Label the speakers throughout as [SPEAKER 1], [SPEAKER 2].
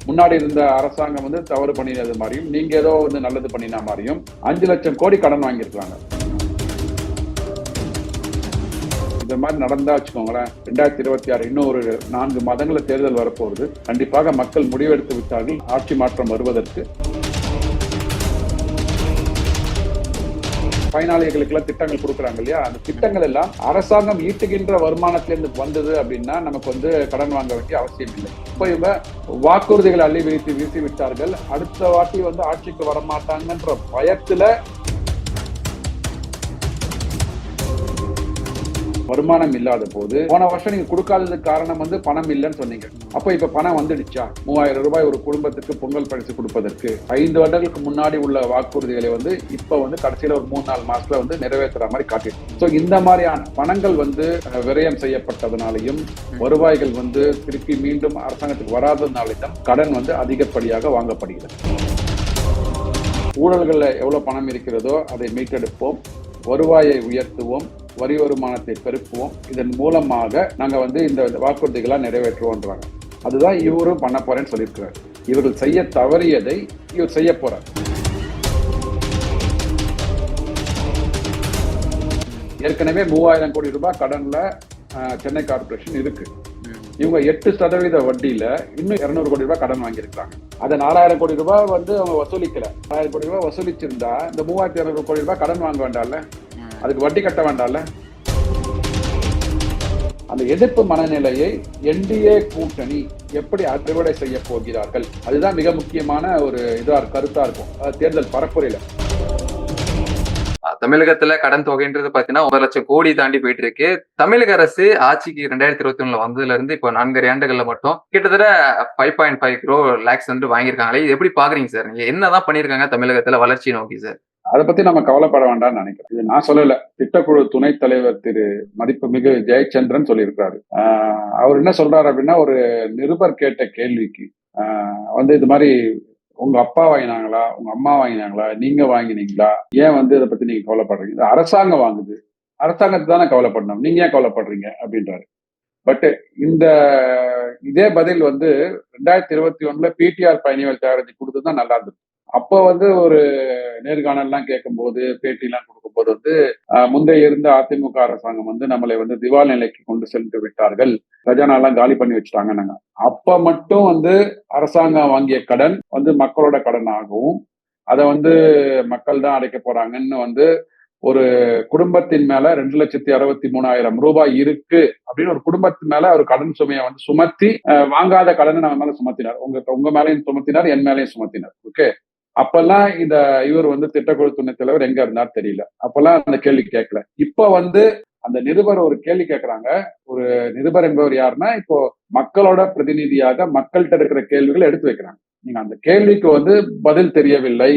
[SPEAKER 1] முன்னாடி இருந்த அரசாங்கம் வந்து தவறு பண்ணினது மாதிரியும் நீங்க ஏதோ வந்து நல்லது பண்ணின மாதிரியும் 5 லட்சம் கோடி கடன் வாங்கியிருக்காங்க. இந்த மாதிரி நடந்தா வச்சுக்கோங்களேன், 2026 இன்னும் ஒரு 4 மாதங்கள்ல தேர்தல் வரப்போகுது. கண்டிப்பாக மக்கள் முடிவெடுத்து விட்டார்கள் ஆட்சி மாற்றம் வருவதற்கு. பயனாளிகளுக்கு எல்லாம் திட்டங்கள் கொடுக்குறாங்க இல்லையா, அந்த திட்டங்கள் எல்லாம் அரசாங்கம் ஈட்டுகின்ற வருமானத்திலிருந்து வந்தது அப்படின்னா நமக்கு வந்து கடன் வாங்க வேண்டிய அவசியம் இல்லை. இப்ப இவங்க வாக்குறுதிகளை அள்ளி வீசி விட்டார்கள். அடுத்த வாட்டி வந்து ஆட்சிக்கு வரமாட்டாங்கன்ற பயத்துல வருமானம் இல்லாத போது, போன வருஷம் நீங்க கொடுக்காததுக்கு காரணம் வந்து பணம் இல்லைன்னு சொன்னீங்க. அப்ப இப்ப பணம் வந்துடுச்சா? 3000 ரூபாய் ஒரு குடும்பத்துக்கு பொங்கல் பரிசு கொடுப்பதற்கு 5 வருடங்களுக்கு முன்னாடி உள்ள வாக்குறுதிகளை வந்து இப்ப வந்து கடைசியில ஒரு 3-4 மாசத்துல வந்து நிறைவேற்றுற மாதிரி காட்டிட்டு. சோ இந்த மாதிரியான பணங்கள் வந்து விரயம் செய்யப்பட்டதுனாலையும் வருவாய்கள் வந்து திருப்பி மீண்டும் அரசாங்கத்துக்கு வராததுனாலையும் கடன் வந்து அதிகப்படியாக வாங்கப்படுகிறது. ஊழல்கள்ல எவ்வளவு பணம் இருக்கிறதோ அதை மீட்டெடுப்போம், வருவாயை உயர்த்துவோம், வரி வருமானத்தை பெருக்குவோம், இதன் மூலமாக நாங்க வந்து இந்த வாக்குறுதிகளா நிறைவேற்றுவோன்றாங்க. அதுதான் இவரும் பண்ண போறேன்னு சொல்லியிருக்கிறார். இவர்கள் செய்ய தவறியதை இவர் செய்ய போறார். ஏற்கனவே 3000 கோடி ரூபாய் கடன்ல சென்னை கார்பரேஷன் இருக்கு. இவங்க 8% வட்டியில இன்னும் 200 கோடி ரூபாய் கடன் வாங்கியிருக்காங்க. அதை 4000 கோடி ரூபாய் வந்து அவங்க வசூலிக்கல. 4000 கோடி ரூபாய் வசூலிச்சிருந்தா இந்த 3200 கோடி ரூபாய் கடன் வாங்க வேண்டாம்ல, அதுக்கு வட்டி கட்ட வேண்டாம்ல. அந்த எதிர்ப்பு மனநிலையை என்டிஏ கூட்டணி எப்படி அறுவடை செய்ய போகிறார்கள், அதுதான் மிக முக்கியமான ஒரு கருத்தா இருக்கும் தேர்தல் பரப்புரையில.
[SPEAKER 2] தமிழகத்துல கடன் தொகைன்றது பாத்தீங்கன்னா 1 லட்சம் கோடி தாண்டி போயிட்டு இருக்கு. தமிழக அரசு ஆட்சிக்கு 2021 வந்ததுல இருந்து இப்போ 4 ஆண்டுகள்ல மட்டும் கிட்டத்தட்ட 5.5 crore lakhs வந்து வாங்கியிருக்காங்களே, இது எப்படி பாக்குறீங்க சார்? நீங்க என்னதான் பண்ணிருக்காங்க தமிழகத்துல வளர்ச்சி நோக்கி சார்?
[SPEAKER 1] அதை பத்தி நம்ம கவலைப்பட வேண்டாம்னு நினைக்கிறேன். இது நான் சொல்லல, திட்டக்குழு துணைத் தலைவர் திரு மதிப்புமிகு ஜெயச்சந்திரன் சொல்லியிருக்காரு. அவர் என்ன சொல்றாரு அப்படின்னா, ஒரு நிருபர் கேட்ட கேள்விக்கு வந்து இது மாதிரி உங்க அப்பா வாங்கினாங்களா, உங்க அம்மா வாங்கினாங்களா, நீங்க வாங்கினீங்களா, ஏன் வந்து இதை பத்தி நீங்க கவலைப்படுறீங்க, இது அரசாங்கம் வாங்குது, அரசாங்கத்தை தானே கவலைப்படணும், நீங்க ஏன் கவலைப்படுறீங்க அப்படின்றாரு. பட் இதே பதில் வந்து 2021 பிடிஆர் பயணிகள் தயாரிச்சு கொடுத்துதான் நல்லா இருந்தது. அப்போ வந்து ஒரு நேர்காணல்லாம் கேட்கும் போது, பேட்டி எல்லாம் கொடுக்கும் போது வந்து முந்தைய இருந்த அதிமுக அரசாங்கம் வந்து நம்மளை வந்து திவால் நிலைக்கு கொண்டு சென்று விட்டார்கள், கஜானா எல்லாம் காலி பண்ணி வச்சுட்டாங்க. நாங்க அப்ப மட்டும் வந்து அரசாங்கம் வாங்கிய கடன் வந்து மக்களோட கடன் ஆகவும், அதை வந்து மக்கள் தான் அடைக்க போறாங்கன்னு வந்து ஒரு குடும்பத்தின் மேல 2,63,000 ரூபாய் இருக்கு அப்படின்னு ஒரு குடும்பத்தின் மேல ஒரு கடன் சுமையை வந்து சுமத்தி வாங்காத கடனை நம்ம மேல சுமத்தினார். உங்க மேலையும் சுமத்தினார், என் மேலையும் சுமத்தினார். ஓகே, அப்பெல்லாம் இவர் வந்து திட்டக்குழு துணைத் தலைவர் எங்க இருந்தார் தெரியல, அப்பெல்லாம் அந்த கேள்வி கேட்கல. இப்ப வந்து அந்த நிருபர் ஒரு கேள்வி கேட்கறாங்க. ஒரு நிருபர் என்பவர் யாருன்னா, இப்போ மக்களோட பிரதிநிதியாக மக்கள்கிட்ட இருக்கிற கேள்விகளை எடுத்து வைக்கிறாங்க. நீங்க அந்த கேள்விக்கு வந்து பதில் தெரியவில்லை,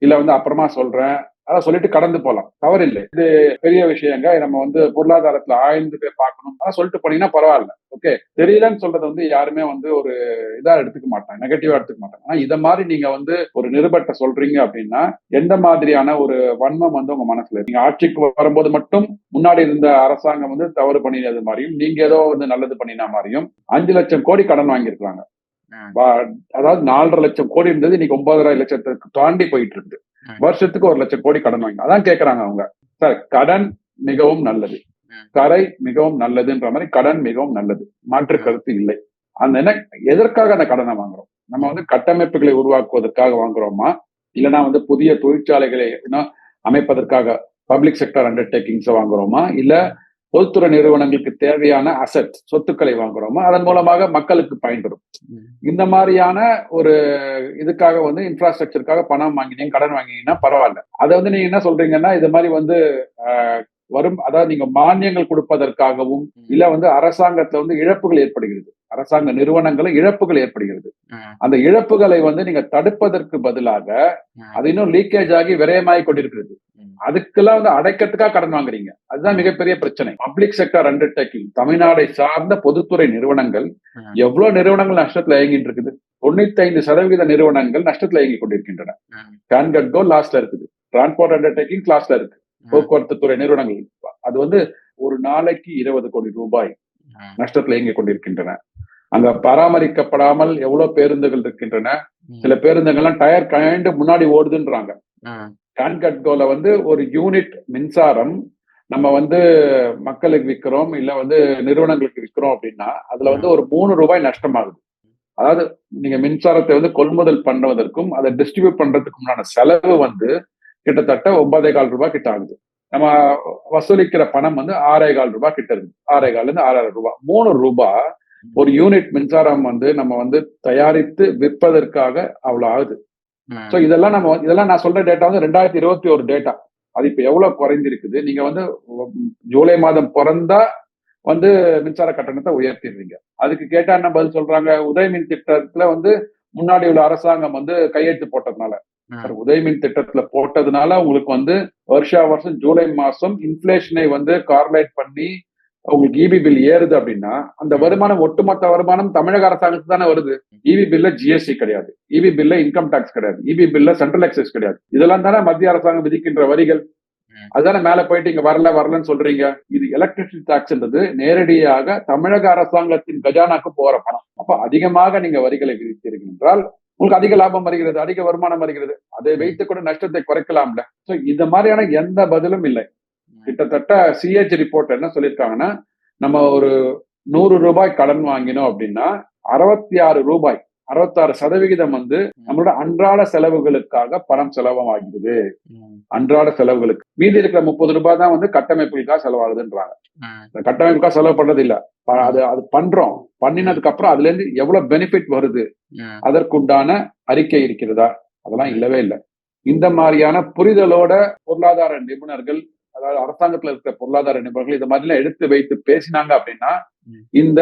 [SPEAKER 1] இல்ல வந்து அப்புறமா சொல்றேன், அதை சொல்லிட்டு கடந்து போலாம், தவறில்லை. இது பெரிய விஷயங்க, நம்ம வந்து பொருளாதாரத்துல ஆய்ந்து போய் பார்க்கணும், அதான் சொல்லிட்டு போனீங்கன்னா பரவாயில்ல. ஓகே, தெரியலன்னு சொல்றது வந்து யாருமே வந்து ஒரு இதா எடுத்துக்க மாட்டாங்க, நெகட்டிவா எடுத்துக்க மாட்டாங்க. ஆனா இத மாதிரி நீங்க வந்து ஒரு நிருபர்கிட்ட சொல்றீங்க அப்படின்னா எந்த மாதிரியான ஒரு வன்மம் வந்து உங்க மனசுல, நீங்க ஆட்சிக்கு வரும்போது மட்டும் முன்னாடி இருந்த அரசாங்கம் வந்து தவறு பண்ணினது மாதிரியும் நீங்க ஏதோ வந்து நல்லது பண்ணின மாதிரியும் 5 லட்சம் கோடி கடன் வாங்கியிருக்காங்க. அதாவது 4.5 லட்சம் கோடி இருந்தது, இன்னைக்கு 9.5 லட்சத்துக்கு தாண்டி போயிட்டு இருக்கு. வருஷத்துக்கு 1 லட்சம் கோடி கடன் வாங்கி அதான் கேட்கறாங்க அவங்க. சார், கடன் மிகவும் நல்லது, கரை மிகவும் நல்லதுன்ற மாதிரி கடன் மிகவும் நல்லது, மாற்று கருத்து இல்லை. அந்த என்ன, எதற்காக அந்த கடனை வாங்குறோம்? நம்ம வந்து கட்டமைப்புகளை உருவாக்குவதற்காக வாங்குறோமா, இல்லைன்னா வந்து புதிய தொழிற்சாலைகளை அமைப்பதற்காக பப்ளிக் செக்டர் அண்டர்டேக்கிங்ஸ் வாங்குறோமா, இல்ல பொதுத்துறை நிறுவனங்களுக்கு தேவையான அசெட் சொத்துக்களை வாங்குறோமா, அதன் மூலமாக மக்களுக்கு பயன்படும்? இந்த மாதிரியான ஒரு இதுக்காக வந்து இன்ஃப்ராஸ்ட்ரக்சருக்காக பணம் வாங்கினீங்க, கடன் வாங்கினீங்கன்னா பரவாயில்ல. அதை வந்து நீங்க என்ன சொல்றீங்கன்னா, இது மாதிரி வந்து வரும், அதாவது நீங்க மானியங்கள் கொடுப்பதற்காகவும், இல்ல வந்து அரசாங்கத்துல வந்து இழப்புகள் ஏற்படுகிறது, அரசாங்க நிறுவனங்களை இழப்புகள் ஏற்படுகிறது, அந்த இழப்புகளை வந்து நீங்க தடுப்பதற்கு பதிலாக அது இன்னும் லீக்கேஜ் ஆகி விரயமாகி கொண்டிருக்கிறது. அதுக்கெல்லாம் வந்து அடைக்கிறதுக்காக கடன் வாங்குறீங்க. அதுதான் மிகப்பெரிய பிரச்சனை. பப்ளிக் செக்டர் அண்டர்டேக்கிங், தமிழ்நாடை சார்ந்த பொதுத்துறை நிறுவனங்கள், எவ்வளவு நிறுவனங்கள் நஷ்டத்துல இயங்கிட்டு இருக்குது? 95% நிறுவனங்கள் நஷ்டத்துல இயங்கி கொண்டிருக்கின்றன. கேன்கட் கோ லாஸ்ட்ல இருக்குது, டிரான்ஸ்போர்ட் அண்டர்டேக்கிங் லாஸ்ட்ல இருக்கு, போக்குவரத்து துறை நிறுவனங்கள் அது வந்து ஒரு நாளைக்கு 20 கோடி ரூபாய் நஷ்டத்துல இயங்கிக் கொண்டிருக்கின்றன. அங்க பராமரிக்கப்படாமல் எவ்வளவு பேருந்துகள் இருக்கின்றன. சில பேருந்துகள்லாம் டயர் கழண்டு முன்னாடி ஓடுதுன்றாங்க. கான்கட்கோல வந்து ஒரு யூனிட் மின்சாரம் நம்ம வந்து மக்களுக்கு விற்கிறோம் இல்ல வந்து நிறுவனங்களுக்கு விற்கிறோம் அப்படின்னா அதுல வந்து ஒரு 3 ரூபாய் நஷ்டமாகுது. அதாவது நீங்க மின்சாரத்தை வந்து கொள்முதல் பண்ணுவதற்கும் அதை டிஸ்ட்ரிபியூட் பண்றதுக்கு உண்டான செலவு வந்து கிட்டத்தட்ட 9.25 ரூபாய் கிட்ட ஆகுது. நம்ம வசூலிக்கிற பணம் வந்து 6.25 ரூபாய் கிட்ட இருக்கு. 6.25 இருந்து 6.5 ரூபாய். 3 ரூபாய் ஒரு யூனிட் மின்சாரம் வந்து நம்ம வந்து தயாரித்து விற்பதற்காக அவ்வளவு ஆகுது. சோ இதெல்லாம் நான் சொல்ற டேட்டா வந்து 2021 டேட்டா. அது இப்ப எவ்வளவு குறைந்திருக்குது. நீங்க வந்து ஜூலை மாதம் பிறந்தா வந்து மின்சார கட்டணத்தை உயர்த்திடுறீங்க. அதுக்கு கேட்டா என்ன பதில் சொல்றாங்க, உதயமின் திட்டத்துல வந்து முன்னாடி உள்ள அரசாங்கம் வந்து கையெழுத்து போட்டதுனால. உதயமின் திட்டத்துல போட்டதுனால உங்களுக்கு வந்து வருஷம் ஜூலை மாசம் இன்ஃபிளேஷனை வந்து கார்லேட் பண்ணி உங்களுக்கு இபி பில் ஏறுது அப்படின்னா அந்த வருமானம் ஒட்டுமொத்த வருமானம் தமிழக அரசாங்கத்துக்கு தானே வருது. இபி பில்ல ஜிஎஸ்டி கிடையாது, இபி பில்ல இன்கம் டாக்ஸ் கிடையாது, இபி பில்ல சென்ட்ரல் எக்ஸைஸ் கிடையாது. இதெல்லாம் தானே மத்திய அரசாங்கம் விதிக்கின்ற வரிகள். அதுதானே மேல போயிட்டு இங்க வரலன்னு சொல்றீங்க. இது எலக்ட்ரிசிட்டி டாக்ஸ்ன்றது நேரடியாக தமிழக அரசாங்கத்தின் கஜானாக்கு போற பணம். அப்ப அதிகமாக நீங்க வரிகளை விதித்தீர்கள் என்றால் உங்களுக்கு அதிக லாபம் வருகிறது, அதிக வருமானம் வருகிறது. அதை வைத்து கூட நஷ்டத்தை குறைக்கலாம்ல. சோ இந்த மாதிரியான எந்த பதிலும் இல்லை. கிட்டத்தட்ட சிஏஜி ரிப்போர்ட் என்ன சொல்லியிருக்காங்கன்னா, நம்ம ஒரு 100 ரூபாய் கடன் வாங்கினோம் அப்படின்னா 66 ரூபாய் 66% வந்து நம்மளோட அன்றாட செலவுகளுக்காக பணம் செலவாகிறது. அன்றாட செலவுகளுக்கு மீதி இருக்கிற 30 ரூபாய் தான் வந்து கட்டமைப்புக்காக செலவாகுதுன்றாங்க. கட்டமைப்புக்காக செலவு பண்றது இல்ல, அது பண்றோம். பண்ணினதுக்கு அப்புறம் அதுல இருந்து எவ்வளவு பெனிஃபிட் வருது அதற்குண்டான அறிக்கை இருக்கிறதா? அதெல்லாம் இல்லவே இல்லை. இந்த மாதிரியான புரிதலோட பொருளாதார நிபுணர்கள், அதாவது அரசாங்கத்துல இருக்கிற பொருளாதார நிபுணர்கள் இந்த மாதிரி எல்லாம் எடுத்து வைத்து பேசினாங்க அப்படின்னா இந்த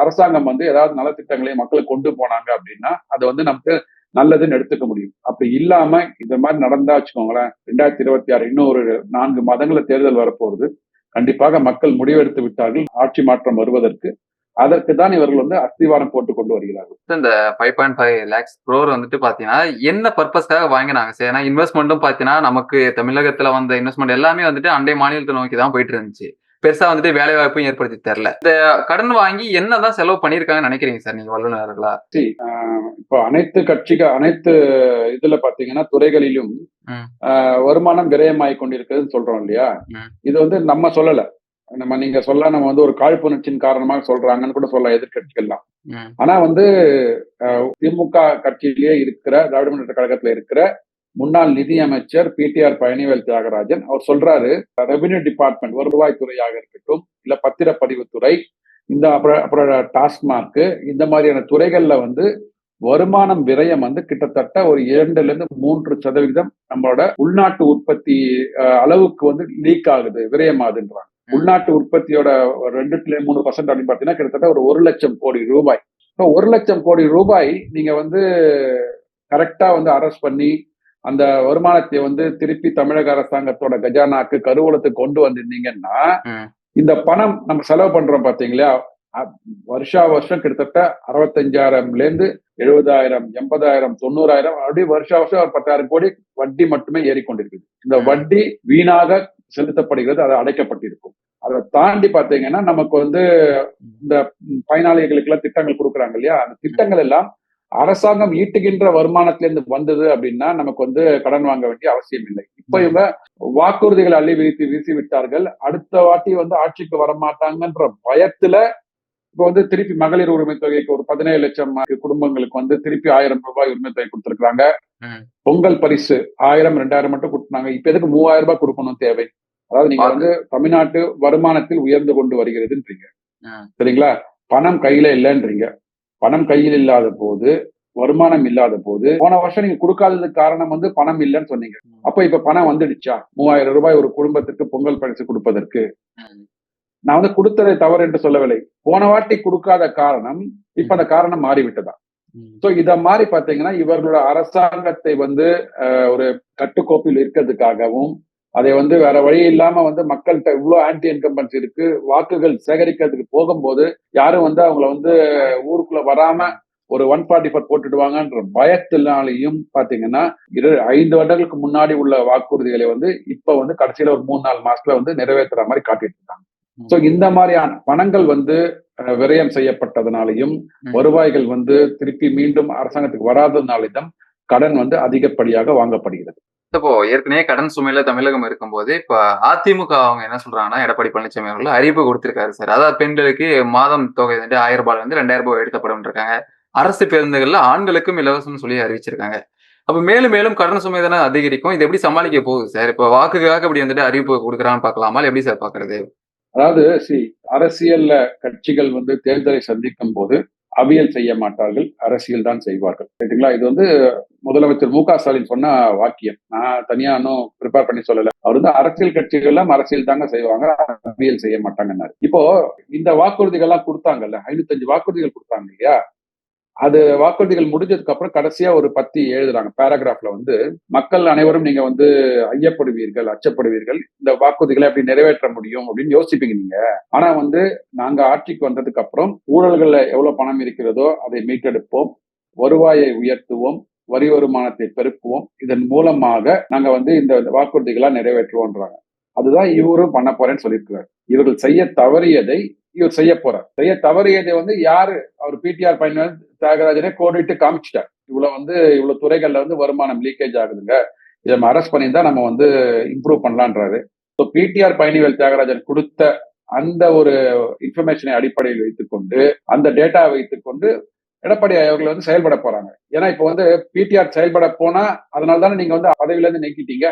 [SPEAKER 1] அரசாங்கம் வந்து ஏதாவது நலத்திட்டங்களை மக்களுக்கு கொண்டு போனாங்க அப்படின்னா அது வந்து நமக்கு நல்லதுன்னு எடுத்துக்க முடியும். அப்படி இல்லாம இந்த மாதிரி நடந்தா வச்சுக்கோங்களேன், 2026 இன்னும் ஒரு 4 மாதங்கள்ல தேர்தல் வரப்போகுது. கண்டிப்பாக மக்கள் முடிவெடுத்து விட்டார்கள் ஆட்சி மாற்றம் வருவதற்கு. அதற்கு தான் இவர்கள் வந்து அஸ்திவாரம் போட்டு கொண்டு வருகிறார்கள்.
[SPEAKER 2] இந்த 5.5 lakhs crore வந்துட்டு பாத்தீங்கன்னா என்ன பர்பஸ்க்காக வாங்கினாங்க சார்? ஏன்னா இன்வெஸ்ட்மெண்ட்டும் பாத்தீங்கன்னா நமக்கு தமிழகத்துல வந்த இன்வெஸ்ட்மெண்ட் எல்லாமே வந்துட்டு அண்டை மாநிலத்தை நோக்கி தான் போயிட்டு இருந்துச்சு. பெருசா வந்துட்டு வேலை வாய்ப்பும் ஏற்படுத்தி தரல. இந்த கடன் வாங்கி என்னதான் செலவு பண்ணிருக்காங்கன்னு நினைக்கிறீங்க சார் நீங்க வல்லுநர்களா?
[SPEAKER 1] இப்போ அனைத்து இதுல பாத்தீங்கன்னா துறைகளிலும் வருமானம் விரயமாய் கொண்டிருக்குதுன்னு சொல்றோம் இல்லையா? இது வந்து நம்ம சொல்லல, நீங்க சொல்ல நம்ம வந்து ஒரு காழ்ப்புணர்ச்சியின் காரணமாக சொல்றாங்கன்னு கூட சொல்ல எதிர்கட்சிகள்லாம். ஆனா வந்து திமுக கட்சியிலேயே இருக்கிற திராவிட முன்னேற்ற கழகத்துல இருக்கிற முன்னாள் நிதியமைச்சர் பிடிஆர் பழனிவேல் தியாகராஜன் அவர் சொல்றாரு, ரெவென்யூ டிபார்ட்மெண்ட் வருவாய்த்துறையாக இருக்கட்டும் இல்ல பத்திரப்பதிவுத்துறை இந்த அப்புறம் டாஸ்மார்க் இந்த மாதிரியான துறைகள்ல வந்து வருமானம் விரயம் வந்து கிட்டத்தட்ட ஒரு 2-3% நம்மளோட உள்நாட்டு உற்பத்தி அளவுக்கு வந்து லீக் ஆகுது, விரயமாகுதுன்றாங்க. உள்நாட்டு உற்பத்தியோட 2-3% அப்படின்னு பாத்தீங்கன்னா கிட்டத்தட்ட ஒரு 1 லட்சம் கோடி ரூபாய். இப்போ 1 லட்சம் கோடி ரூபாய் நீங்க வந்து கரெக்டா வந்து அரெஸ்ட் பண்ணி அந்த வருமானத்தை வந்து திருப்பி தமிழக அரசாங்கத்தோட கஜானாக்கு கருவூலத்துக்கு கொண்டு வந்திருந்தீங்கன்னா இந்த பணம் நம்ம செலவு பண்றோம் பாத்தீங்களா, வருஷம் கிட்டத்தட்ட 65,000 70,000 80,000 90,000 அப்படி வருஷம் ஒரு 10,000 கோடி வட்டி மட்டுமே ஏறிக்கொண்டிருக்குது. இந்த வட்டி வீணாக செலுத்தப்படுகிறது, அது அடைக்கப்பட்டிருக்கும். அதை தாண்டி பாத்தீங்கன்னா நமக்கு வந்து இந்த பயனாளிகளுக்கு எல்லாம் திட்டங்கள் கொடுக்குறாங்க இல்லையா, அந்த திட்டங்கள் எல்லாம் அரசாங்கம் ஈட்டுகின்ற வருமானத்திலிருந்து வந்தது அப்படின்னா நமக்கு வந்து கடன் வாங்க வேண்டிய அவசியம் இல்லை. இப்ப இவங்க வாக்குறுதிகளை அள்ளி வீசி விட்டார்கள். அடுத்த வாட்டி வந்து ஆட்சிக்கு வரமாட்டாங்கன்ற பயத்துல இப்ப வந்து திருப்பி மகளிர் உரிமை தொகைக்கு ஒரு 17 லட்சம் குடும்பங்களுக்கு வந்து திருப்பி 1000 ரூபாய் உரிமை தொகை கொடுத்திருக்காங்க. பொங்கல் பரிசு 1000 2000 மட்டும் கொடுத்தாங்க. இப்ப எதுக்கு 3000 ரூபாய் கொடுக்கணும் தேவை? அதாவது நீங்க வந்து தமிழ்நாட்டு வருமானத்தில் உயர்ந்து கொண்டு வருகிறதுன்றீங்க, சரிங்களா? பணம் கையில இல்லைன்றீங்க. பணம் கையில் இல்லாத போது, வருமானம் இல்லாத போது, போன வருஷம் நீங்க கொடுக்காததுக்கு காரணம் வந்து பணம் இல்லைன்னு சொன்னீங்க. அப்ப இப்ப பணம் வந்துடுச்சா 3000 ரூபாய் ஒரு குடும்பத்துக்கு பொங்கல் பரிசு கொடுப்பதற்கு? நான் வந்து கொடுத்ததை தவறு என்று சொல்லவில்லை. போன வாட்டி கொடுக்காத காரணம் இப்ப அந்த காரணம் மாறிவிட்டதா? சோ இத மாதிரி பாத்தீங்கன்னா இவர்களோட அரசாங்கத்தை வந்து ஒரு கட்டுக்கோப்பில் இருக்கிறதுக்காகவும் அதை வந்து வேற வழி இல்லாம வந்து மக்கள்கிட்ட இவ்வளவு ஆன்டி இன்கம்பன்சி இருக்கு, வாக்குகள் சேகரிக்கிறதுக்கு போகும்போது யாரும் வந்து அவங்கள வந்து ஊருக்குள்ள வராம ஒரு 144 போட்டுடுவாங்கன்ற பயத்தினாலையும் பாத்தீங்கன்னா 5 வருடங்களுக்கு முன்னாடி உள்ள வாக்குறுதிகளை வந்து இப்ப வந்து கடைசியில ஒரு 3-4 மாசத்துல வந்து நிறைவேற்றுற மாதிரி காட்டிட்டு இருக்காங்க. சோ இந்த மாதிரியான பணங்கள் வந்து விரயம் செய்யப்பட்டதுனாலையும் வருவாய்கள் வந்து திருப்பி மீண்டும் அரசாங்கத்துக்கு வராததுனாலும் கடன் வந்து அதிகப்படியாக வாங்கப்படுகிறது.
[SPEAKER 2] இப்போ ஏற்கனவே கடன் சுமையில தமிழகம் இருக்கும்போது இப்ப அதிமுக அவங்க என்ன சொல்றாங்கன்னா, எடப்பாடி பழனிசாமி அவர்கள் அறிவிப்பு கொடுத்திருக்காரு சார். அதாவது பெண்களுக்கு மாதம் தொகை வந்து 1000 ரூபாயில இருந்து 2000 ரூபாய் எடுக்கப்படும் இருக்காங்க. அரசு பேருந்துகள்ல ஆண்களுக்கும் இலவசம்னு சொல்லி அறிவிச்சிருக்காங்க. அப்ப மேலும் மேலும் கடன் சுமை தானே அதிகரிக்கும். இது எப்படி சமாளிக்க போகுது சார்? இப்ப வாக்குக்காக இப்படி வந்துட்டு அறிவிப்பு கொடுக்குறான்னு பார்க்கலாமா? எப்படி சார் பாக்குறது?
[SPEAKER 1] அதாவது அரசியல்ல கட்சிகள் வந்து தேர்தலை சந்திக்கும் போது அவியல் செய்ய மாட்டார்கள், அரசியல் தான் செய்வார்கள். ரைட்டுங்களா? இது வந்து முதலமைச்சர் மு.க. ஸ்டாலின் சொன்ன வாக்கியம். நான் தனியா இன்னும் ப்ரிப்பேர் பண்ணி சொல்லல. அவர் வந்து அரசியல் கட்சிகள்லாம் அரசியல் தாங்க செய்வாங்க, அவியல் செய்ய மாட்டாங்கன்னாரு. இப்போ இந்த வாக்குறுதிகள் எல்லாம் கொடுத்தாங்கல்ல, 505 வாக்குறுதிகள் கொடுத்தாங்க இல்லையா? அது வாக்குறுதிகள் முடிஞ்சதுக்கு அப்புறம் கடைசியா ஒரு பத்தி எழுதுறாங்க. பேராகிராஃப்ல வந்து மக்கள் அனைவரும் நீங்க வந்து ஐயப்படுவீர்கள், அச்சப்படுவீர்கள், இந்த வாக்குறுதிகளை எப்படி நிறைவேற்ற முடியும் அப்படின்னு யோசிப்பீங்க நீங்க. ஆனா வந்து நாங்க ஆட்சிக்கு வந்ததுக்கு அப்புறம் ஊழல்கள்ல எவ்வளவு பணம் இருக்கிறதோ அதை மீட்டெடுப்போம், வருவாயை உயர்த்துவோம், வரி வருமானத்தை பெருக்குவோம், இதன் மூலமாக நாங்க வந்து இந்த வாக்குறுதிகளா நிறைவேற்றுவோம்ன்றாங்க. அதுதான் இவரும் பண்ண போறேன்னு சொல்லியிருக்கிறார். இவர்கள் செய்ய தவறியதை இவர் செய்ய போறார். செய்ய தவறியதை வந்து யாரு, அவர் பிடிஆர் பயணிகள் தியாகராஜனே கோடிட்டு காமிச்சிட்டார். இவ்வளவு துறைகள்ல வந்து வருமானம் லீக்கேஜ் ஆகுதுங்க, இதை நம்ம அரெஸ்ட் பண்ணி தான் நம்ம வந்து இம்ப்ரூவ் பண்ணலான்றாரு. ஸோ பிடிஆர் பயணிகள் தியாகராஜன் கொடுத்த அந்த ஒரு இன்ஃபர்மேஷனை அடிப்படையில் வைத்துக்கொண்டு, அந்த டேட்டா வைத்துக்கொண்டு எடப்பாடி அவர்கள் வந்து செயல்பட போறாங்க. ஏன்னா இப்ப வந்து பிடிஆர் செயல்பட போனா அதனால தானே நீங்க வந்து பதவியில இருந்து நீக்கிட்டீங்க.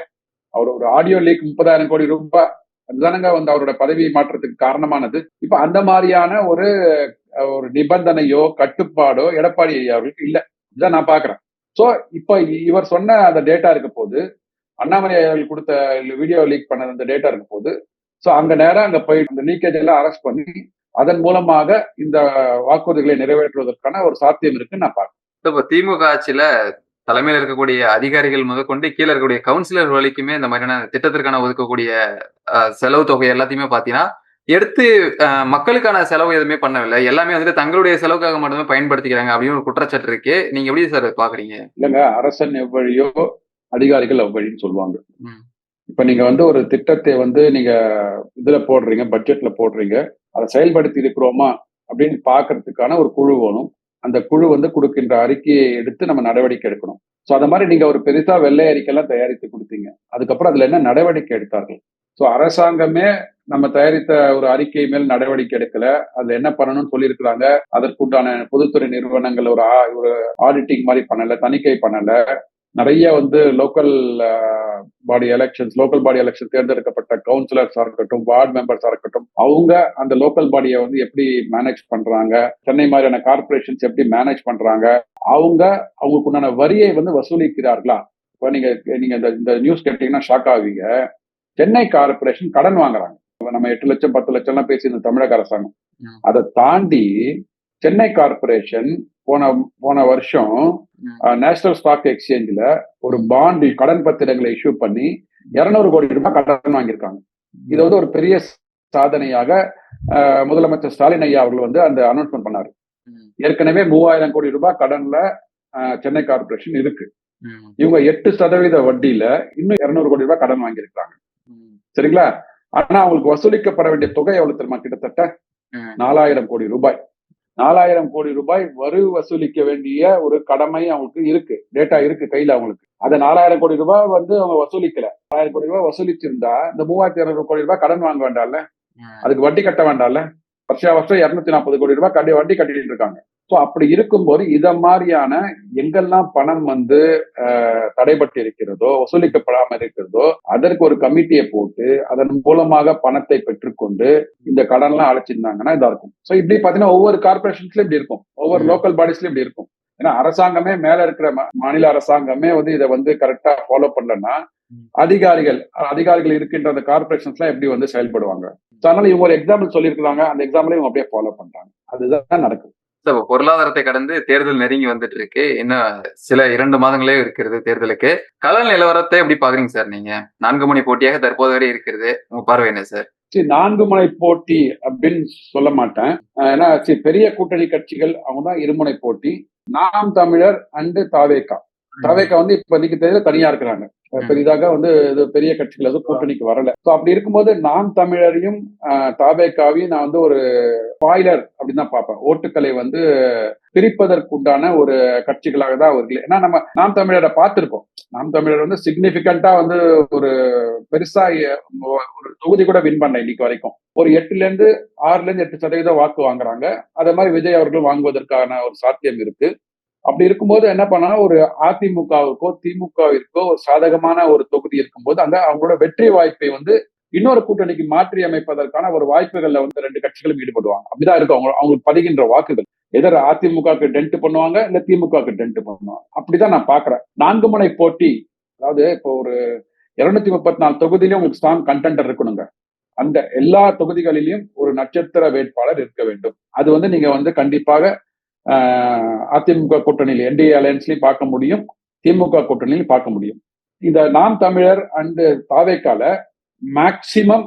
[SPEAKER 1] அவர் ஒரு ஆடியோ லீக் 30,000 கோடி ரூபாய், அதுதானங்க வந்து அவரோட பதவி மாற்றத்துக்கு காரணமானது. இப்ப அந்த மாதிரியான ஒரு நிபந்தனையோ கட்டுப்பாடோ எடப்பாடி அவர்களுக்கு இல்ல. இதான் நான் பாக்குறேன். சோ இப்ப இவர் சொன்ன அந்த டேட்டா இருக்க போது, அண்ணாமலை அவர்கள் கொடுத்த வீடியோ லீக் பண்ண அந்த டேட்டா இருக்க போது, சோ அங்க நேரம் அங்க போய் அந்த லீக்கேஜ் எல்லாம் அரெஸ்ட் பண்ணி அதன் மூலமாக இந்த வாக்குறுதிகளை நிறைவேற்றுவதற்கான ஒரு சாத்தியம் இருக்குன்னு நான் பாக்குறேன்.
[SPEAKER 2] இப்ப திமுக ஆட்சியில தலைமையில் இருக்கக்கூடிய அதிகாரிகள் முதற்கொண்டு கீழே இருக்கக்கூடிய கவுன்சிலர் வரைக்குமே இந்த மாதிரியான திட்டத்திற்கான ஒதுக்கக்கூடிய செலவு தொகை எல்லாத்தையுமே பாத்தீங்கன்னா எடுத்து மக்களுக்கான செலவு எதுவுமே பண்ணவில்லை. எல்லாமே வந்துட்டு தங்களுடைய செலவுக்காக மட்டுமே பயன்படுத்திக்கிறாங்க அப்படின்னு ஒரு குற்றச்சாட்டு இருக்கு. நீங்க எப்படி சார் பாக்குறீங்க?
[SPEAKER 1] இல்லங்க, அரசன் எவ்வழியோ அதிகாரிகள் அவ்வழின்னு சொல்லுவாங்க. இப்ப நீங்க வந்து ஒரு திட்டத்தை வந்து நீங்க இதுல போடுறீங்க, பட்ஜெட்ல போடுறீங்க, அதை செயல்படுத்தி இருக்கிறோமா அப்படின்னு பாக்குறதுக்கான ஒரு குழு வேணும். அந்த குழு வந்து கொடுக்கின்ற அறிக்கையை எடுத்து நம்ம நடவடிக்கை எடுக்கணும். சோ அந்த மாதிரி நீங்க ஒரு பெருசா வெள்ளை அறிக்கையெல்லாம் தயாரித்து கொடுத்தீங்க, அதுக்கப்புறம் அதுல என்ன நடவடிக்கை எடுத்தார்கள்? சோ அரசாங்கமே நம்ம தயாரித்த ஒரு அறிக்கை மேல் நடவடிக்கை எடுக்கல, அதுல என்ன பண்ணணும்னு சொல்லியிருக்கிறாங்க, அதற்குண்டான பொதுத்துறை நிறுவனங்கள் ஒரு ஆடிட்டிங் மாதிரி பண்ணல, தணிக்கை பண்ணல. நிறைய வந்து லோக்கல் பாடி எலெக்ஷன் தேர்ந்தெடுக்கப்பட்ட கவுன்சிலர்ஸா இருக்கட்டும், வார்டு மெம்பர்ஸா இருக்கட்டும், அவங்க அந்த லோக்கல் பாடியை வந்து எப்படி மேனேஜ் பண்றாங்க, சென்னை மாதிரியான கார்பரேஷன்ஸ் எப்படி மேனேஜ் பண்றாங்க, அவங்களுக்கு உண்டான வரியை வந்து வசூலிக்கிறார்களா? இப்ப நீங்க இந்த நியூஸ் கேட்டீங்கன்னா ஷாக் ஆவீங்க. சென்னை கார்பரேஷன் கடன் வாங்குறாங்க. நம்ம 8 லட்சம் 10 லட்சம் எல்லாம் பேசி இந்த தமிழக அரசாங்கம், அதை தாண்டி சென்னை கார்பரேஷன் போன வருஷம் நேஷனல் ஸ்டாக் எக்ஸ்சேஞ்சில் ஒரு பாண்ட் கடன் பத்திரங்களை இஷ்யூ பண்ணி 200 கோடி ரூபாய் கடன் வாங்கியிருக்காங்க. இது வந்து ஒரு பெரிய சாதனையாக முதலமைச்சர் ஸ்டாலின் ஐயா அவர்கள் வந்து அந்த அனௌன்ஸ்மெண்ட் பண்ணாரு. ஏற்கனவே 3000 கோடி ரூபாய் கடன்ல சென்னை கார்பரேஷன் இருக்கு. இவங்க 8% வட்டியில இன்னும் 200 கோடி ரூபாய் கடன் வாங்கியிருக்காங்க. சரிங்களா? ஆனா அவங்களுக்கு வசூலிக்கப்பட வேண்டிய தொகை எவ்வளவு தெரியுமா? கிட்டத்தட்ட 4000 கோடி ரூபாய். 4000 கோடி ரூபாய் வரி வசூலிக்க வேண்டிய ஒரு கடமை அவங்களுக்கு இருக்கு, டேட்டா இருக்கு கையில அவங்களுக்கு. அதை 4000 கோடி ரூபாய் வந்து அவங்க வசூலிக்கல. 4000 கோடி ரூபாய் வசூலிச்சிருந்தா இந்த 3200 கோடி ரூபாய் கடன் வாங்க வேண்டாம்ல, அதுக்கு வட்டி கட்ட வேண்டாம்ல. வருஷம் 240 கோடி ரூபாய் வட்டி கட்டிட்டு இருக்காங்க. சோ அப்படி இருக்கும்போது இத மாதிரியான எங்கெல்லாம் பணம் வந்து தடைபட்டு இருக்கிறதோ, வசூலிக்கப்படாம இருக்கிறதோ, அதற்கு ஒரு கமிட்டியை போட்டு அதன் மூலமாக பணத்தை பெற்றுக்கொண்டு இந்த கடன் எல்லாம் அழைச்சிருந்தாங்கன்னா இதா இருக்கும். சோ இப்படி பாத்தீங்கன்னா ஒவ்வொரு கார்பரேஷன்ஸ்லயும் இப்படி இருக்கும், ஒவ்வொரு லோக்கல் பாடிஸ்லயும் இப்படி இருக்கும். ஏன்னா அரசாங்கமே மேல இருக்கிற மாநில அரசாங்கமே வந்து இதை வந்து கரெக்டா ஃபாலோ பண்ணலன்னா அதிகாரிகள் இருக்கின்ற அந்த கார்பரேஷன்ஸ் எல்லாம் எப்படி வந்து செயல்படுவாங்க? அதனால இவங்க ஒரு எக்ஸாம்பிள் சொல்லியிருக்கிறாங்க, அந்த எக்ஸாம்பிள் இவங்க அப்படியே ஃபாலோ பண்றாங்க. அதுதான் நடக்குது.
[SPEAKER 2] பொருளாதாரத்தை கடந்து தேர்தல் நெருங்கி வந்துட்டு இருக்கு. இன்னும் சில 2 மாதங்களே இருக்கிறது தேர்தலுக்கு. கள நிலவரத்தை எப்படி பாக்குறீங்க சார் நீங்க? 4 முனை போட்டியாக தற்போது வரை இருக்கிறது. உங்க பார்வை என்ன சார்?
[SPEAKER 1] 4 முனை போட்டி அப்படின்னு சொல்ல மாட்டேன். ஏன்னா பெரிய கூட்டணி கட்சிகள் அவங்க தான் இருமுனை போட்டி. நாம் தமிழர் அண்டு தாவேகா வந்து இப்ப தேர்தல் தனியா இருக்கிறாங்க. பெரிதாக வந்து இது பெரிய கட்சிகள் எதுவும் கூட்டணிக்கு வரல. சோ அப்படி இருக்கும்போது நாம் தமிழரையும் தாவேகாவையும் நான் வந்து ஒரு ஸ்பாயிலர் அப்படின்னு தான் பார்ப்பேன். ஓட்டுக்களை வந்து பிரிப்பதற்குண்டான ஒரு கட்சிகளாக தான் அவர்கள். ஏன்னா நம்ம நாம் தமிழரை பார்த்திருக்கோம். நாம் தமிழர் வந்து சிக்னிபிகண்டா வந்து ஒரு பெருசா ஒரு தொகுதி கூட வின் பண்ணல இன்னைக்கு வரைக்கும். ஒரு 6-8% வாக்கு வாங்குறாங்க. அதே மாதிரி விஜய் அவர்களும் வாங்குவதற்கான ஒரு சாத்தியம் இருக்கு. அப்படி இருக்கும்போது என்ன பண்ணா ஒரு அதிமுகவுக்கோ திமுகவிற்கோ ஒரு சாதகமான ஒரு தொகுதி இருக்கும்போது அங்க அவங்களோட வெற்றி வாய்ப்பை வந்து இன்னொரு கூட்டணிக்கு மாற்றி அமைப்பதற்கான ஒரு வாய்ப்புகள்ல வந்து 2 கட்சிகளும் ஈடுபடுவாங்க. அப்படிதான் இருக்கும் அவங்களுக்கு பதிகின்ற வாக்குகள். எதிர அதிமுகவுக்கு டென்ட் பண்ணுவாங்க, இல்ல திமுகவுக்கு டென்ட் பண்ணுவாங்க. அப்படிதான் நான் பாக்குறேன். 4 முனை போட்டி, அதாவது இப்போ ஒரு 234 தொகுதியிலும் உங்களுக்கு ஸ்ட்ராங் கண்டெண்டர் இருக்கணுங்க. அந்த எல்லா தொகுதிகளிலும் ஒரு நட்சத்திர வேட்பாளர் இருக்க வேண்டும். அது வந்து நீங்க வந்து கண்டிப்பாக அதிமுக கூட்டணியில் என்டிஏ அலையன்ஸ்லயும் பார்க்க முடியும், திமுக கூட்டணியிலும் பார்க்க முடியும். இந்த நாம் தமிழர் அண்ட் தாவேக்கால மேக்சிமம்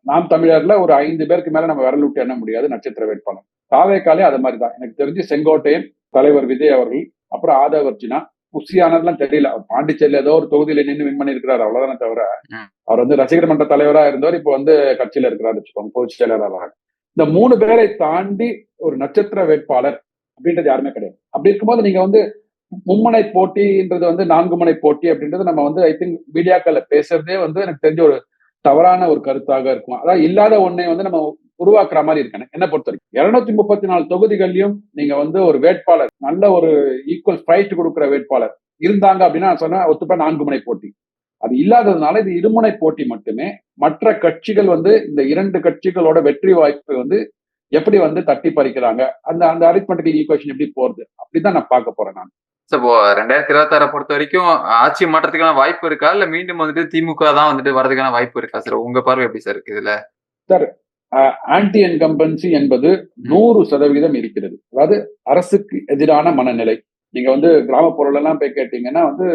[SPEAKER 1] நாம் தமிழர்ல ஒரு 5 பேருக்கு மேல நம்ம விரல் விட்டு எண்ண முடியாது நட்சத்திர வேட்பாளர். தாவேக்காலே அது மாதிரிதான். எனக்கு தெரிஞ்சு செங்கோட்டையன், தலைவர் விஜய் அவர்கள், அப்புறம் ஆதவர்ஜினா, புஷியானதுலாம் தெரியல. பாண்டிச்சேரியில ஏதோ ஒரு தொகுதியில நின்று வின் பண்ணிருக்கிறாரு, அவ்வளவுதானே தவிர அவர் வந்து ரசிகர் மன்ற தலைவரா இருந்தவர் இப்ப வந்து கட்சியில இருக்கிறாரு வச்சுக்கோங்க, பொதுச் செயலாளராக. இந்த 3 பேரை தாண்டி ஒரு நட்சத்திர வேட்பாளர் அப்படின்றது யாருமே கிடையாது. அப்படி இருக்கும்போது நீங்க வந்து மும்முனை போட்டின்றது வந்து 4 முனை போட்டி அப்படின்றது நம்ம வந்து ஐ திங்க் மீடியாக்கள்ல பேசுறதே வந்து எனக்கு தெரிஞ்ச ஒரு தவறான ஒரு கருத்தாக இருக்கும். அதாவது இல்லாத ஒன்னை வந்து நம்ம உருவாக்குற மாதிரி இருக்கணும் என்ன பொறுத்த வரைக்கும். 234 தொகுதிகள்லயும் நீங்க வந்து ஒரு வேட்பாளர் நல்ல ஒரு ஈக்குவல் ஃபைட் கொடுக்குற வேட்பாளர் இருந்தாங்க அப்படின்னா நான் சொன்ன ஒத்துப்ப 4 முனை போட்டி. அது இல்லாததுனால இது இருமுனை போட்டி மட்டுமே. மற்ற கட்சிகள் வந்து இந்த 2 கட்சிகளோட வெற்றி வாய்ப்பை வந்து எப்படி வந்து தட்டி பறிக்கிறாங்க, அந்த அந்த அரித்மெட்டிக்கல் ஈக்குவேஷன் எப்படி போறது அப்படிதான் நான் பார்க்க போறேன் நான்.
[SPEAKER 2] இப்போ 2026 பொறுத்த வரைக்கும் ஆட்சி மாற்றத்துக்கான வாய்ப்பு இருக்கா, இல்ல மீண்டும் வந்துட்டு திமுக தான் வந்துட்டு வரதுக்கான வாய்ப்பு இருக்கா சார்? உங்க பார்வை எப்படி சார் இருக்கு இதுல?
[SPEAKER 1] சார், ஆன்டி என்கம்பன்சி என்பது 100% இருக்கிறது. அதாவது அரசுக்கு எதிரான மனநிலை. நீங்க வந்து கிராமப்புறம் எல்லாம் போய் கேட்டீங்கன்னா வந்து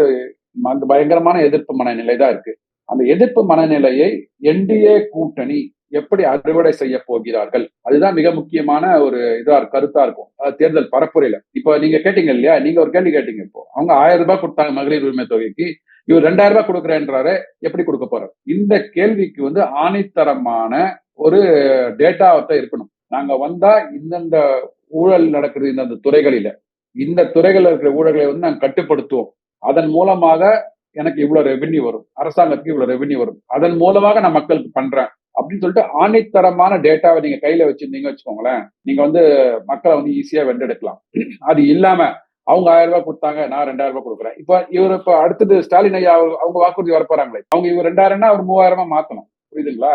[SPEAKER 1] அந்த பயங்கரமான எதிர்ப்பு மனநிலை தான் இருக்கு. அந்த எதிர்ப்பு மனநிலையை என்டிஏ கூட்டணி எப்படி அறுவடை செய்ய போகிறார்கள், அதுதான் மிக முக்கியமான ஒரு கருத்தா இருக்கும் தேர்தல் பரப்புரையில. இப்ப நீங்க கேட்டீங்க இல்லையா, நீங்க ஒரு கேள்வி கேட்டீங்க. இப்போ அவங்க 1000 ரூபாய் கொடுத்தாங்க மகளிர் உரிமை தொகைக்கு, இவர் 2000 ரூபாய் கொடுக்குறேன்றாரு, எப்படி கொடுக்க போறாரு? இந்த கேள்விக்கு வந்து ஆணித்தரமான ஒரு டேட்டாவத்தை இருக்கணும். நாங்க வந்தா இந்தந்த ஊழல் நடக்குது இந்தந்த துறைகளில, இந்த துறைகளில் இருக்கிற ஊழல்களை வந்து நாங்க கட்டுப்படுத்துவோம், அதன் மூலமாக எனக்கு இவ்வளவு ரெவென்யூ வரும், அரசாங்கத்துக்கு இவ்வளவு ரெவென்யூ வரும், அதன் மூலமாக நான் மக்களுக்கு பண்றேன் அப்படின்னு சொல்லிட்டு ஆணித்தரமான டேட்டாவை நீங்க கையில வச்சிருந்தீங்க வச்சுக்கோங்களேன், நீங்க வந்து மக்களை வந்து ஈஸியா வென்றெடுக்கலாம். அது இல்லாம அவங்க 1000 ரூபாய் கொடுத்தாங்க, நான் 2000 ரூபாய் கொடுக்குறேன். இப்ப அடுத்தது ஸ்டாலின் ஐயா அவங்க வாக்குறுதி வரப்போறாங்களே, அவங்க இவர் 2000னா அவர் 3000 மாத்தணும். புரியுதுங்களா?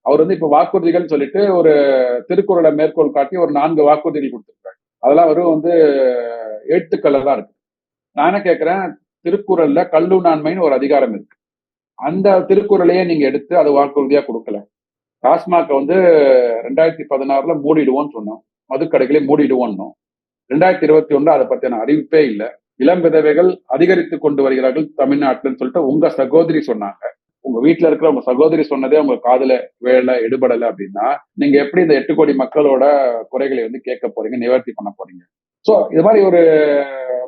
[SPEAKER 1] அவர் வந்து இப்ப வாக்குறுதிகள் சொல்லிட்டு ஒரு திருக்குறளை மேற்கோள் காட்டி ஒரு 4 வாக்குறுதிகள் கொடுத்திருக்காங்க. அதெல்லாம் வெறும் வந்து எழுத்துக்கள்ல தான் இருக்கு. நான் என்ன கேட்கிறேன், திருக்குறள்ல கல்லுண்ணாண்மைன்னு ஒரு அதிகாரம் இருக்கு. அந்த திருக்குறளையே நீங்க எடுத்து அது வாக்குறுதியா கொடுக்கல. டாஸ்மாக வந்து 2016 மூடிடுவோம்னு சொன்னோம், மதுக்கடைகளை மூடிடுவோம். 2021 அதை பத்தின அறிவிப்பே இல்லை. இளம் விதவைகள் அதிகரித்து கொண்டு வருகிறார்கள் தமிழ்நாட்டுன்னு சொல்லிட்டு உங்க சகோதரி சொன்னாங்க. உங்க வீட்டுல இருக்கிற உங்க சகோதரி சொன்னதே உங்க காதுல வேலை எடுபடலை அப்படின்னா நீங்க எப்படி இந்த 8 கோடி மக்களோட குறைகளை வந்து கேட்க போறீங்க, நிவர்த்தி பண்ண போறீங்க? சோ இது மாதிரி ஒரு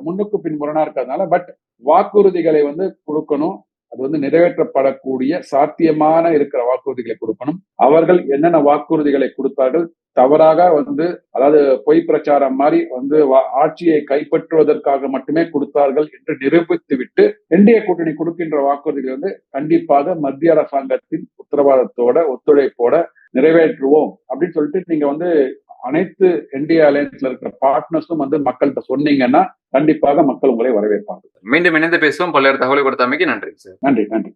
[SPEAKER 1] முன்னுக்கு பின்புறனா இருக்கிறதுனால பட் வாக்குறுதிகளை வந்து கொடுக்கணும். அது வந்து நிறைவேற்றப்படக்கூடிய சாத்தியமான இருக்கிற வாக்குறுதிகளை கொடுக்கணும். அவர்கள் என்னென்ன வாக்குறுதிகளை கொடுத்தார்கள், தவறாக வந்து அதாவது பொய் பிரச்சாரம் மாதிரி வந்து ஆட்சியை கைப்பற்றுவதற்காக மட்டுமே கொடுத்தார்கள் என்று நிரூபித்து விட்டு என்டிஏ கூட்டணி கொடுக்கின்ற வாக்குறுதிகள் வந்து கண்டிப்பாக மத்திய அரசாங்கத்தின் உத்தரவாதத்தோட ஒத்துழைப்போட நிறைவேற்றுவோம் அப்படின்னு சொல்லிட்டு நீங்க வந்து அனைத்து என்டிஏ அலையன்ஸ்ல இருக்கிற பார்ட்னர்ஸும் வந்து மக்கள்கிட்ட சொன்னீங்கன்னா கண்டிப்பாக மக்கள் உங்களை வரவேற்பாங்க.
[SPEAKER 2] மீண்டும் இணைந்து பேசுவோம். பல்வேறு தகவலை கொடுத்தமைக்கு நன்றி சார்.
[SPEAKER 1] நன்றி.